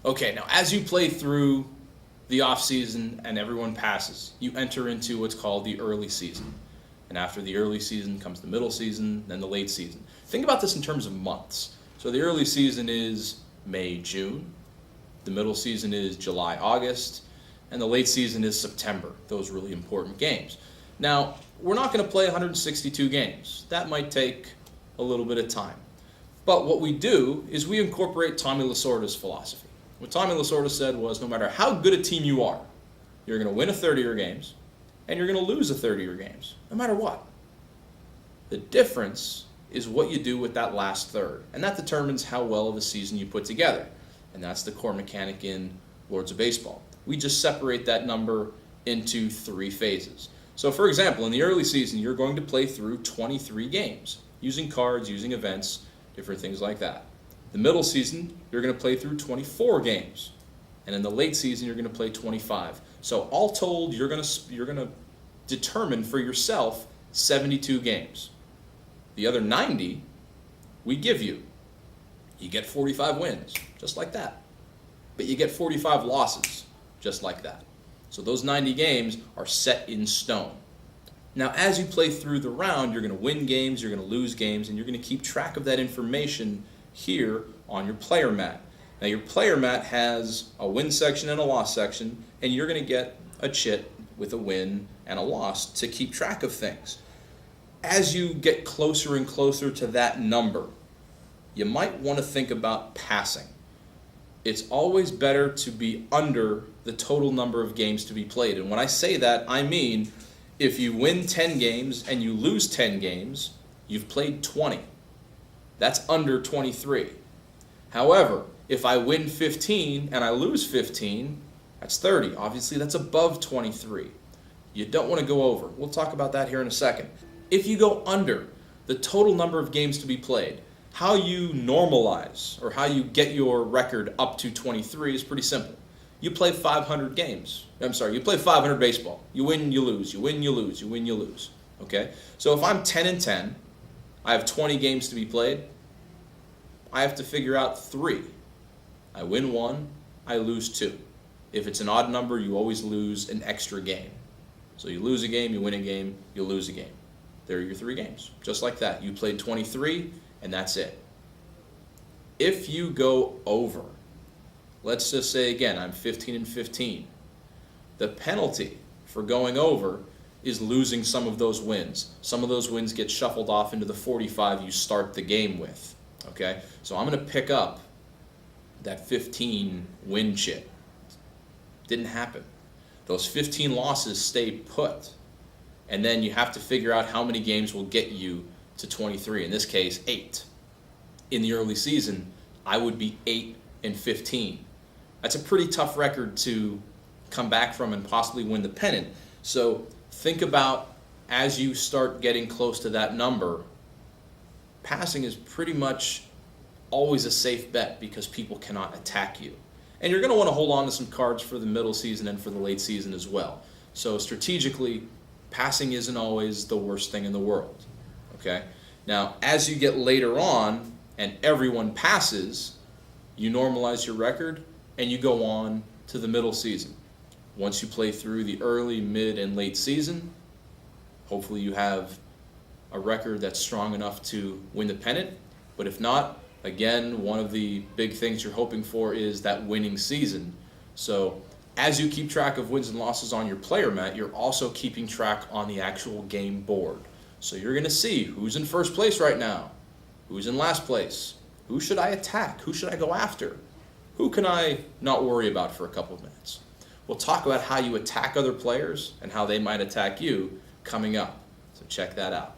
Okay, now as you play through the off season and everyone passes, you enter into what's called the early season. And after the early season comes the middle season, then the late season. Think about this in terms of months. So the early season is May, June. The middle season is July, August. And the late season is September. Those really important games. Now, we're not going to play 162 games. That might take a little bit of time. But what we do is we incorporate Tommy Lasorda's philosophy. What Tommy Lasorda said was, no matter how good a team you are, you're going to win a third of your games, and you're going to lose a third of your games, no matter what. The difference is what you do with that last third, and that determines how well of a season you put together. And that's the core mechanic in Lords of Baseball. We just separate that number into 3 phases. So for example, in the early season, you're going to play through 23 games, using cards, using events, different things like that. The middle season, you're going to play through 24 games. And in the late season, you're going to play 25. So all told, you're going to determine for yourself 72 games. The other 90, we give you. You get 45 wins, just like that. But you get 45 losses, just like that. So those 90 games are set in stone. Now, as you play through the round, you're going to win games, you're going to lose games, and you're going to keep track of that information here on your player mat. Now, your player mat has a win section and a loss section, and you're going to get a chit with a win and a loss to keep track of things. As you get closer and closer to that number, you might want to think about passing. It's always better to be under the total number of games to be played. And when I say that, I mean if you win 10 games and you lose 10 games, you've played 20. That's under 23. However, if I win 15 and I lose 15, that's 30. Obviously, that's above 23. You don't want to go over. We'll talk about that here in a second. If you go under the total number of games to be played, how you normalize or how you get your record up to 23 is pretty simple. You play 500 games. You play 500 baseball. You win, you lose. You win, you lose. You win, you lose. Okay? So if I'm 10-10, I have 20 games to be played. I have to figure out 3. I win 1, I lose 2. If it's an odd number, you always lose an extra game. So you lose a game, you win a game, you lose a game. There are your 3 games. Just like that. You played 23, and that's it. If you go over, let's just say again, I'm 15-15. The penalty for going over is losing some of those wins. Some of those wins get shuffled off into the 45 you start the game with. Okay? So I'm going to pick up that 15 win chit. Didn't happen. Those 15 losses stay put. And then you have to figure out how many games will get you to 23. In this case, 8. In the early season, I would be 8-15. That's a pretty tough record to come back from and possibly win the pennant. So think about, as you start getting close to that number, passing is pretty much always a safe bet because people cannot attack you. And you're going to want to hold on to some cards for the middle season and for the late season as well. So strategically, passing isn't always the worst thing in the world. Okay? Now, as you get later on and everyone passes, you normalize your record and you go on to the middle season. Once you play through the early, mid, and late season, hopefully you have a record that's strong enough to win the pennant. But if not, again, one of the big things you're hoping for is that winning season. So as you keep track of wins and losses on your player mat, you're also keeping track on the actual game board. So you're going to see who's in first place right now, who's in last place, who should I attack, who should I go after, who can I not worry about for a couple of minutes. We'll talk about how you attack other players and how they might attack you coming up. So check that out.